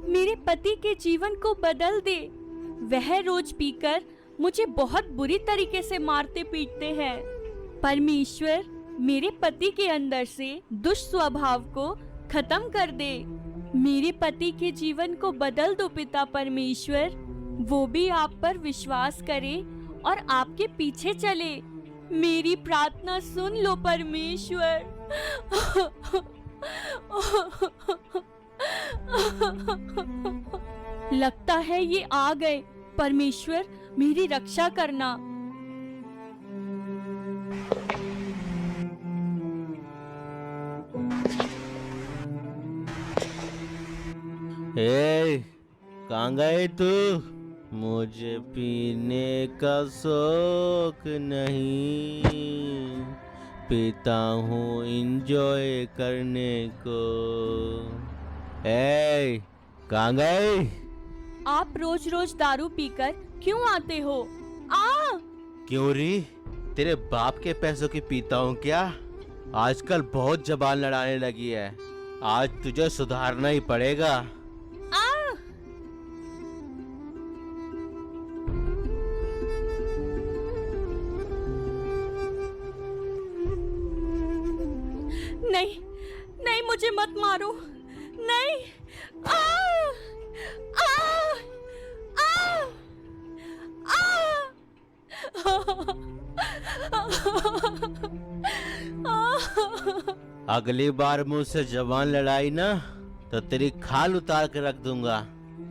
मेरे पति के जीवन को बदल दे। वह रोज पीकर मुझे बहुत बुरी तरीके से मारते पीटते हैं। परमेश्वर, मेरे पति के अंदर से दुष्स्वभाव को खत्म कर दे। मेरे पति के जीवन को बदल दो पिता परमेश्वर। वो भी आप पर विश्वास करे और आपके पीछे चले। मेरी प्रार्थना सुन लो परमेश्वर। लगता है ये आ गए। परमेश्वर, मेरी रक्षा करना। कहाँ गए तू? मुझे पीने का शौक नहीं, पीता हूँ इंजॉय करने को। कहाँ गए? आप रोज रोज दारू पीकर क्यों आते हो? क्यों री? तेरे बाप के पैसों की पीता हूँ क्या? आजकल बहुत जबान लड़ाने लगी है। आज तुझे सुधारना ही पड़ेगा। नहीं नहीं, मुझे मत मारो। नहीं। आ, आ, आ, आ। अगली बार मुझसे जबान लड़ाई ना तो तेरी खाल उतार के रख दूंगा।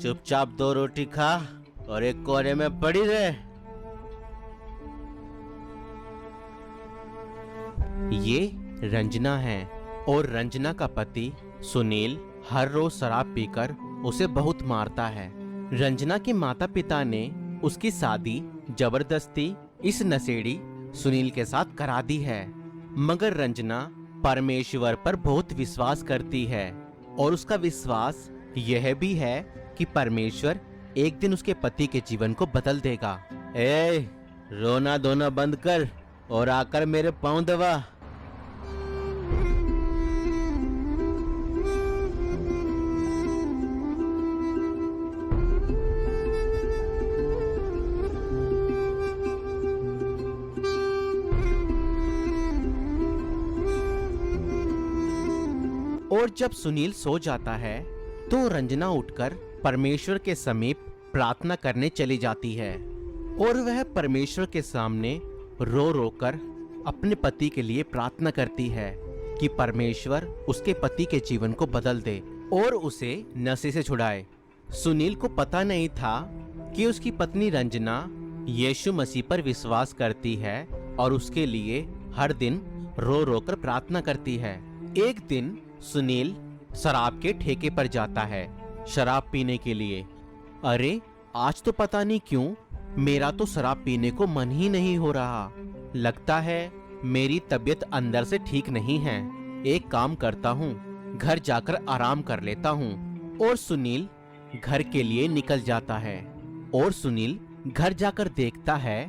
चुपचाप 2 रोटी खा और एक कोने में पड़ी रहे। ये रंजना है और रंजना का पति सुनील हर रोज शराब पीकर उसे बहुत मारता है। रंजना के माता पिता ने उसकी शादी जबरदस्ती इस नशेड़ी सुनील के साथ करा दी है, मगर रंजना परमेश्वर पर बहुत विश्वास करती है और उसका विश्वास यह भी है कि परमेश्वर एक दिन उसके पति के जीवन को बदल देगा। रोना धोना बंद कर और आकर मेरे पांव दबा। और जब सुनील सो जाता है तो रंजना उठकर परमेश्वर के समीप प्रार्थना करने चली जाती है और वह परमेश्वर के सामने रो रो कर अपने पति के लिए प्रार्थना करती है कि परमेश्वर उसके पति के जीवन को बदल दे और उसे नशे से छुड़ाए। सुनील को पता नहीं था कि उसकी पत्नी रंजना यीशु मसीह पर विश्वास करती है और उसके लिए हर दिन रो रो कर प्रार्थना करती है। एक दिन सुनील शराब के ठेके पर जाता है शराब पीने के लिए। अरे आज तो पता नहीं क्यों मेरा तो शराब पीने को मन ही नहीं हो रहा। लगता है मेरी तबीयत अंदर से ठीक नहीं है। एक काम करता हूँ, घर जाकर आराम कर लेता हूँ। और सुनील घर के लिए निकल जाता है और सुनील घर जाकर देखता है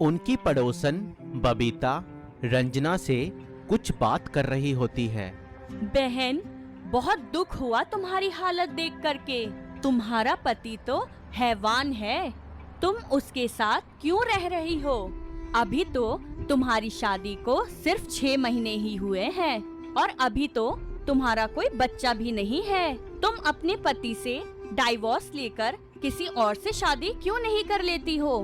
उनकी पड़ोसन बबीता रंजना से कुछ बात कर रही होती है। बहन, बहुत दुख हुआ तुम्हारी हालत देख करके। तुम्हारा पति तो हैवान है, तुम उसके साथ क्यों रह रही हो? अभी तो तुम्हारी शादी को सिर्फ 6 महीने ही हुए हैं और अभी तो तुम्हारा कोई बच्चा भी नहीं है। तुम अपने पति से डाइवोर्स लेकर किसी और से शादी क्यों नहीं कर लेती हो?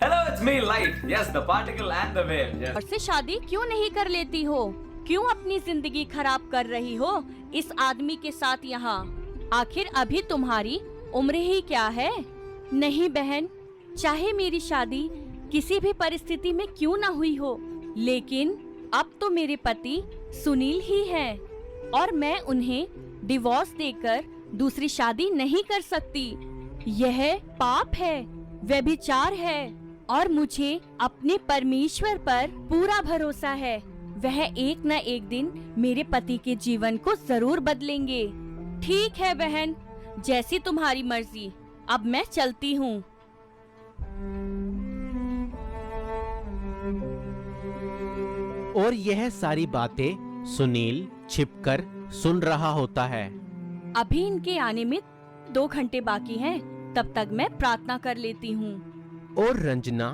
Hello, it's me, Light. Yes, the particle and the wave. Yes. और से शादी क्यों नहीं कर लेती हो? क्यों अपनी जिंदगी खराब कर रही हो इस आदमी के साथ यहाँ? आखिर अभी तुम्हारी उम्र ही क्या है? नहीं बहन, चाहे मेरी शादी किसी भी परिस्थिति में क्यों ना हुई हो, लेकिन अब तो मेरे पति सुनील ही हैं और मैं उन्हें डिवोर्स देकर दूसरी शादी नहीं कर सकती। यह पाप है, व्यभिचार है और मुझे अपने परमेश्वर पर पूरा भरोसा है। वह एक न एक दिन मेरे पति के जीवन को जरूर बदलेंगे। ठीक है बहन, जैसी तुम्हारी मर्जी। अब मैं चलती हूँ। और यह सारी बातें सुनील छिपकर सुन रहा होता है। अभी इनके आने में 2 घंटे बाकी हैं, तब तक मैं प्रार्थना कर लेती हूँ। और रंजना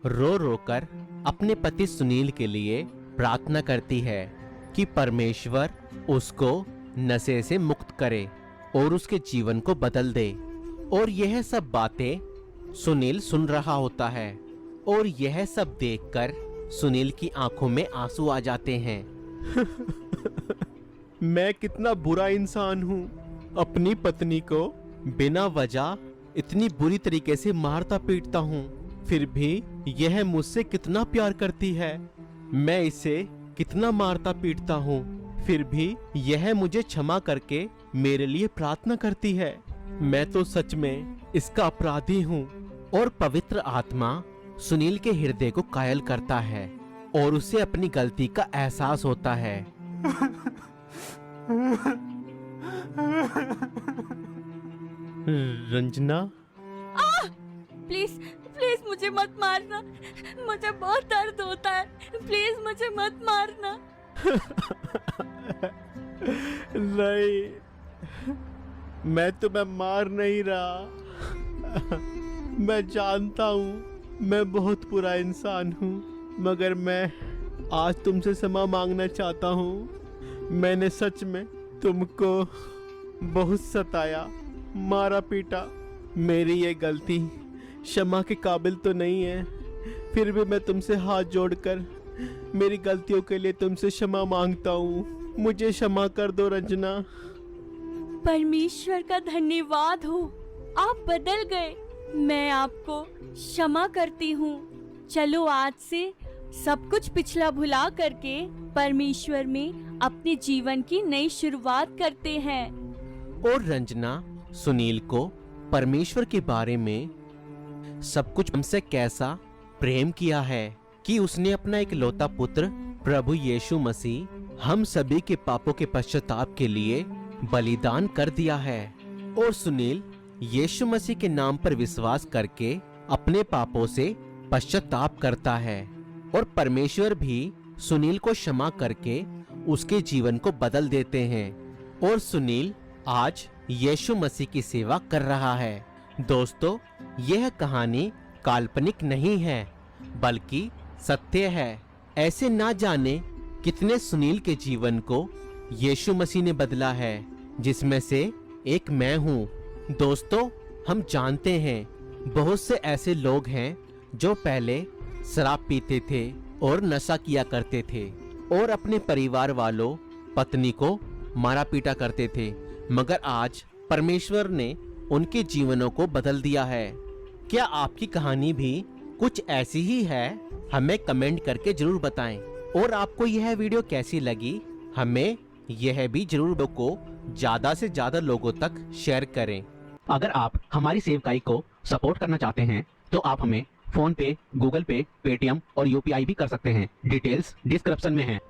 रो रो कर अपने पति सुनील के लिए प्रार्थना करती है कि परमेश्वर उसको नशे से मुक्त करे और उसके जीवन को बदल दे। और यह सब बातें सुनील सुन रहा होता है और यह सब देखकर सुनील की आंखों में आंसू आ जाते हैं। मैं कितना बुरा इंसान हूँ, अपनी पत्नी को बिना वजह इतनी बुरी तरीके से मारता पीटता हूँ, फिर भी यह मुझसे कितना प्यार करती है। मैं इसे कितना मारता पीटता हूँ, फिर भी यह मुझे क्षमा करके मेरे लिए प्रार्थना करती है। मैं तो सच में इसका अपराधी हूँ। और पवित्र आत्मा सुनील के हृदय को कायल करता है और उसे अपनी गलती का एहसास होता है। रंजना, प्लीज प्लीज मुझे मत मारना, मुझे बहुत दर्द होता है, प्लीज मुझे मत मारना। नहीं, मैं तुम्हें मार नहीं रहा। मैं जानता हूँ मैं बहुत बुरा इंसान हूँ, मगर मैं आज तुमसे क्षमा मांगना चाहता हूँ। मैंने सच में तुमको बहुत सताया, मारा पीटा। मेरी ये गलती क्षमा के काबिल तो नहीं है, फिर भी मैं तुमसे हाथ जोड़कर मेरी गलतियों के लिए तुमसे क्षमा मांगता हूँ। मुझे क्षमा कर दो रंजना। परमेश्वर का धन्यवाद हो, आप बदल गए। मैं आपको क्षमा करती हूँ। चलो आज से सब कुछ पिछला भुला करके परमेश्वर में अपने जीवन की नई शुरुआत करते हैं। और रंजना सुनील को परमेश्वर के बारे में सब कुछ हमसे कैसा प्रेम किया है कि उसने अपना इकलौता पुत्र प्रभु यीशु मसीह हम सभी के पापों के पश्चाताप के लिए बलिदान कर दिया है। और सुनील यीशु मसीह के नाम पर विश्वास करके अपने पापों से पश्चाताप करता है और परमेश्वर भी सुनील को क्षमा करके उसके जीवन को बदल देते हैं और सुनील आज यीशु मसीह की सेवा कर रहा है। दोस्तों, यह कहानी काल्पनिक नहीं है बल्कि सत्य है। ऐसे ना जाने कितने सुनील के जीवन को यीशु मसीह ने बदला है, जिसमें से एक मैं हूँ। दोस्तों, हम जानते हैं बहुत से ऐसे लोग हैं जो पहले शराब पीते थे और नशा किया करते थे और अपने परिवार वालों, पत्नी को मारा पीटा करते थे, मगर आज परमेश्वर ने उनके जीवनों को बदल दिया है। क्या आपकी कहानी भी कुछ ऐसी ही है? हमें कमेंट करके जरूर बताएं। और आपको यह वीडियो कैसी लगी, हमें यह भी जरूर को ज्यादा से ज्यादा लोगों तक शेयर करें। अगर आप हमारी सेवकाई को सपोर्ट करना चाहते हैं तो आप हमें फोन पे, गूगल पे, पेटीएम और यूपीआई भी कर सकते हैं। डिटेल्स डिस्क्रिप्शन में हैं।